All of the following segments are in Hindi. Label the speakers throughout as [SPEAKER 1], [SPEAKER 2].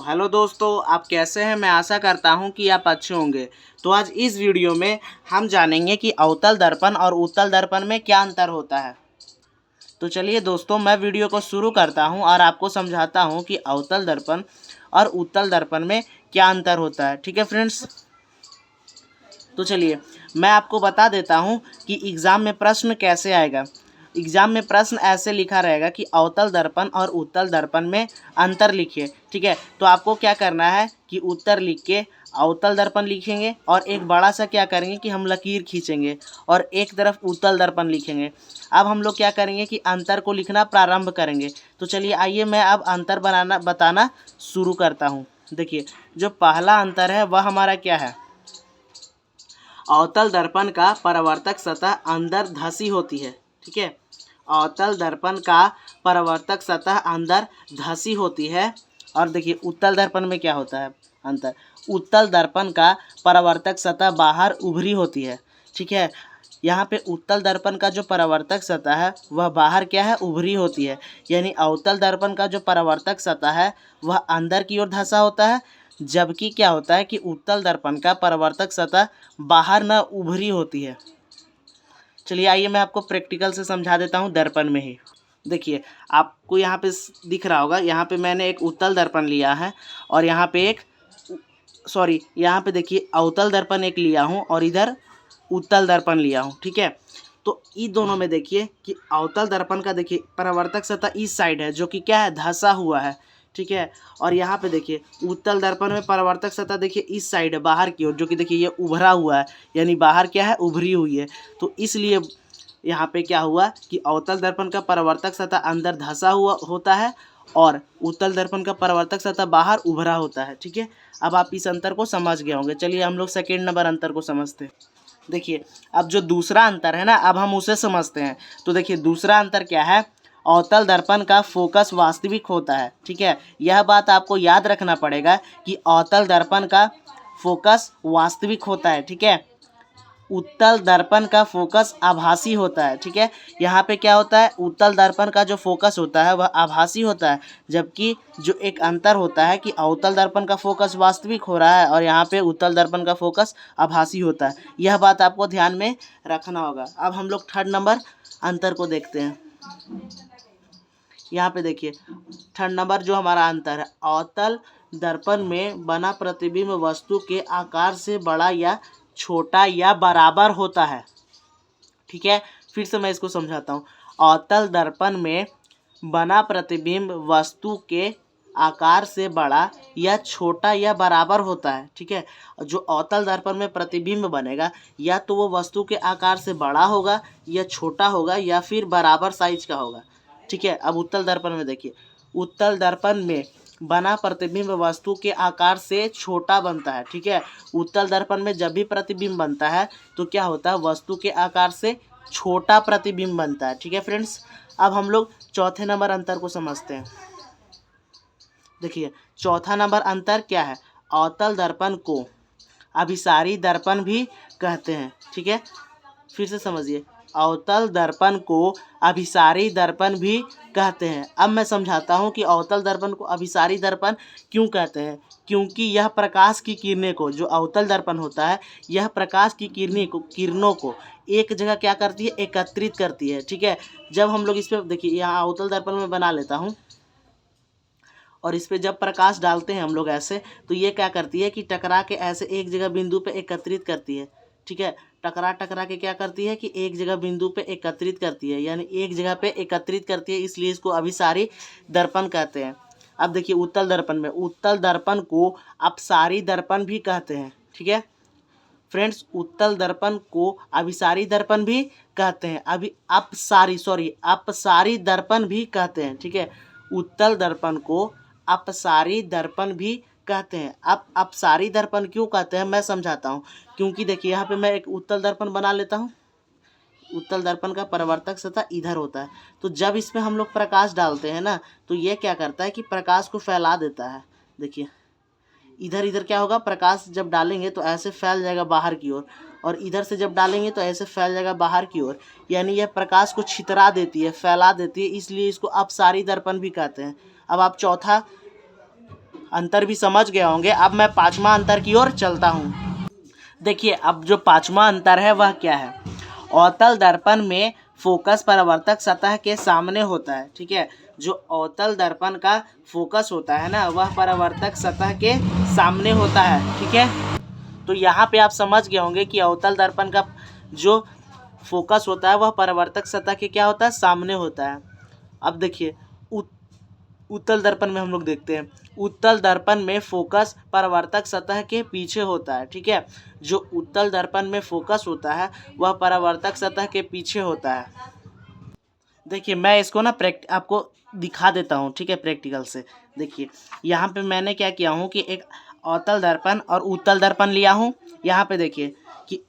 [SPEAKER 1] हेलो दोस्तों, आप कैसे हैं। मैं आशा करता हूं कि आप अच्छे होंगे। तो आज इस वीडियो में हम जानेंगे कि अवतल दर्पण और उत्तल दर्पण में क्या अंतर होता है। तो चलिए दोस्तों, मैं वीडियो को शुरू करता हूं और आपको समझाता हूं कि अवतल दर्पण और उत्तल दर्पण में क्या अंतर होता है। ठीक है फ्रेंड्स, तो चलिए मैं आपको बता देता हूं कि एग्ज़ाम में प्रश्न कैसे आएगा। एग्ज़ाम में प्रश्न ऐसे लिखा रहेगा कि अवतल दर्पण और उत्तल दर्पण में अंतर लिखिए। ठीक है, तो आपको क्या करना है कि उत्तर लिख के अवतल दर्पण लिखेंगे और एक बड़ा सा क्या करेंगे कि हम लकीर खींचेंगे और एक तरफ उत्तल दर्पण लिखेंगे। अब हम लोग क्या करेंगे कि अंतर को लिखना प्रारंभ करेंगे। तो चलिए आइए मैं अब अंतर बताना शुरू करता हूँ। देखिए, जो पहला अंतर है वह हमारा क्या है। अवतल दर्पण का परावर्तक सतह अंदर धंसी होती है। ठीक है, अवतल दर्पण का परावर्तक सतह अंदर धंसी होती है। और देखिए उत्तल दर्पण में क्या होता है अंतर। उत्तल दर्पण का परावर्तक सतह बाहर उभरी होती है। ठीक है, यहाँ पे उत्तल दर्पण का जो परावर्तक सतह है वह बाहर क्या है, उभरी होती है। यानी अवतल दर्पण का जो परावर्तक सतह है वह अंदर की ओर धंसा होता है, जबकि क्या होता है कि उत्तल दर्पण का परावर्तक सतह बाहर न उभरी होती है। चलिए आइए मैं आपको प्रैक्टिकल से समझा देता हूँ दर्पण में ही। देखिए आपको यहाँ पे दिख रहा होगा, यहाँ पे मैंने एक उत्तल दर्पण लिया है और यहाँ पे यहाँ पे देखिए अवतल दर्पण एक लिया हूँ और इधर उत्तल दर्पण लिया हूँ। ठीक है, तो इन दोनों में देखिए कि अवतल दर्पण का देखिए परावर्तक सतह इस साइड है जो कि क्या है, धंसा हुआ है। ठीक है, और यहाँ पे देखिए उत्तल दर्पण में परावर्तक सतह देखिए इस साइड है बाहर की ओर, जो कि देखिए ये उभरा हुआ है, यानी बाहर क्या है, उभरी हुई है। तो इसलिए यहाँ पे क्या हुआ कि अवतल दर्पण का परावर्तक सतह अंदर धंसा हुआ होता है और उत्तल दर्पण का परावर्तक सतह बाहर उभरा होता है। ठीक है, अब आप इस अंतर को समझ गए होंगे। चलिए हम लोग सेकेंड नंबर अंतर को समझते हैं। देखिए अब जो दूसरा अंतर है ना, अब हम उसे समझते हैं। तो देखिए दूसरा अंतर क्या है, अवतल दर्पण का फोकस वास्तविक होता है। ठीक है, यह बात आपको याद रखना पड़ेगा कि अवतल दर्पण का फोकस वास्तविक होता है। ठीक है, उत्तल दर्पण का फोकस आभासी होता है। ठीक है, यहाँ पे क्या होता है, उत्तल दर्पण का जो फोकस होता है वह आभासी होता है, जबकि जो एक अंतर होता है कि अवतल दर्पण का फोकस वास्तविक हो रहा है और यहाँ पे उत्तल दर्पण का फोकस आभासी होता है। यह बात आपको ध्यान में रखना होगा। अब हम लोग थर्ड नंबर अंतर को देखते हैं। यहाँ पे देखिए थर्ड नंबर जो हमारा अंतर है, अवतल दर्पण में बना प्रतिबिंब वस्तु के आकार से बड़ा या छोटा या बराबर होता है। ठीक है, फिर से मैं इसको समझाता हूँ। अवतल दर्पण में बना प्रतिबिंब वस्तु के आकार से बड़ा या छोटा या बराबर होता है। ठीक है, जो अवतल दर्पण में प्रतिबिंब बनेगा या तो वो वस्तु के आकार से बड़ा होगा या छोटा होगा या फिर बराबर साइज का होगा। ठीक है, अब उत्तल दर्पण में देखिए, उत्तल दर्पण में बना प्रतिबिंब वस्तु के आकार से छोटा बनता है। ठीक है, उत्तल दर्पण में जब भी प्रतिबिंब बनता है तो क्या होता है, वस्तु के आकार से छोटा प्रतिबिंब बनता है। ठीक है फ्रेंड्स, अब हम लोग चौथे नंबर अंतर को समझते हैं। देखिए चौथा नंबर अंतर क्या है, अवतल दर्पण को अभिसारी दर्पण भी कहते हैं। ठीक है, फिर से समझिए, अवतल दर्पण को अभिसारी दर्पण भी कहते हैं। अब मैं समझाता हूँ कि अवतल दर्पण को अभिसारी दर्पण क्यों कहते हैं। क्योंकि यह प्रकाश की किरणें को, जो अवतल दर्पण होता है, यह प्रकाश की किरणों को एक जगह क्या करती है, एकत्रित करती है। ठीक है, जब हम लोग इस पर देखिए, यहाँ अवतल दर्पण में बना लेता हूँ और इस पर जब प्रकाश डालते हैं हम लोग ऐसे, तो ये क्या करती है कि टकरा के ऐसे एक जगह बिंदु पे एकत्रित करती है। ठीक है, टकरा के क्या करती है कि एक जगह बिंदु पे एकत्रित करती है, यानी एक जगह पे एकत्रित करती है, इसलिए इसको अभिसारी दर्पण कहते हैं। अब देखिए उत्तल दर्पण में, उत्तल दर्पण को अपसारी दर्पण भी कहते हैं। ठीक है फ्रेंड्स, उत्तल दर्पण को अभिसारी दर्पण भी कहते हैं, अपसारी दर्पण भी कहते हैं। ठीक है, उत्तल दर्पण को अपसारी दर्पण भी कहते हैं। अब अपसारी दर्पण क्यों कहते हैं मैं समझाता हूँ। क्योंकि देखिए यहाँ पे मैं एक उत्तल दर्पण बना लेता हूँ, उत्तल दर्पण का परावर्तक सतह इधर होता है, तो जब इसमें हम लोग प्रकाश डालते हैं ना, तो ये क्या करता है कि प्रकाश को फैला देता है। देखिए इधर इधर क्या होगा, प्रकाश जब डालेंगे तो ऐसे फैल जाएगा बाहर की ओर, और इधर से जब डालेंगे तो ऐसे फैल जाएगा बाहर की ओर, यानी यह प्रकाश को छितरा देती है, फैला देती है, इसलिए इसको अपसारी दर्पण भी कहते हैं। अब आप अंतर भी समझ गए होंगे। अब मैं पांचवा अंतर की ओर चलता हूँ। देखिए अब जो पांचवा अंतर है वह क्या है। अवतल दर्पण में फोकस परावर्तक सतह के सामने होता है, ठीक है। जो अवतल दर्पण का फोकस होता है ना, वह परावर्तक सतह के सामने होता है, ठीक है। तो यहाँ पे आप समझ गए होंगे कि अवतल दर्पण का जो फोकस होता है वह परावर्तक सतह के क्या होता है, सामने होता है। अब देखिए उत्तल दर्पण में हम लोग देखते हैं, उत्तल दर्पण में फोकस परावर्तक सतह के पीछे होता है, ठीक है। जो उत्तल दर्पण में फोकस होता है वह परावर्तक सतह के पीछे होता है। देखिए मैं इसको ना आपको दिखा देता हूँ, ठीक है, प्रैक्टिकल से। देखिए यहाँ पे मैंने क्या किया हूँ कि एक अवतल दर्पण और उत्तल दर्पण लिया हूँ। यहाँ पे देखिए कि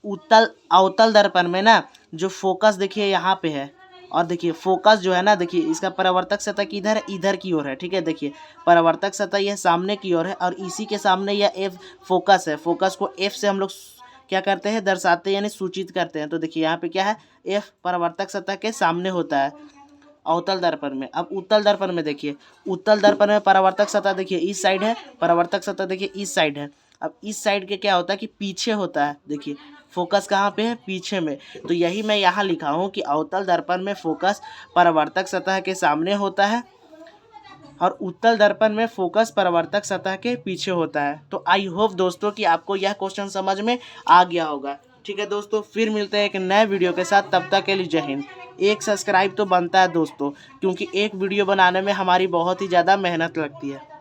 [SPEAKER 1] अवतल दर्पण में ना जो फोकस देखिए यहाँ पे है, और देखिए फोकस जो है ना, देखिए इसका परावर्तक सतह किधर है, इधर की ओर है, ठीक है। देखिए परावर्तक सतह यह सामने की ओर है और इसी के सामने यह एफ फोकस है। फोकस को एफ से हम लोग क्या करते हैं, दर्शाते हैं, यानी सूचित करते हैं। तो देखिए यहाँ पे क्या है, एफ परावर्तक सतह के सामने होता है अवतल दर्पण में। अब उत्तल दर्पण में देखिए, उत्तल दर्पण में परावर्तक सतह देखिए इस साइड है, परावर्तक सतह देखिए इस साइड है। अब इस साइड के क्या होता है कि पीछे होता है। देखिए फोकस कहाँ पे है, पीछे में। तो यही मैं यहाँ लिखा हूँ कि अवतल दर्पण में फोकस परावर्तक सतह के सामने होता है और उत्तल दर्पण में फोकस परावर्तक सतह के पीछे होता है। तो आई होप दोस्तों कि आपको यह क्वेश्चन समझ में आ गया होगा। ठीक है दोस्तों, फिर मिलते हैं एक नए वीडियो के साथ। तब तक के लिए जय हिंद। एक सब्सक्राइब तो बनता है दोस्तों, क्योंकि एक वीडियो बनाने में हमारी बहुत ही ज़्यादा मेहनत लगती है।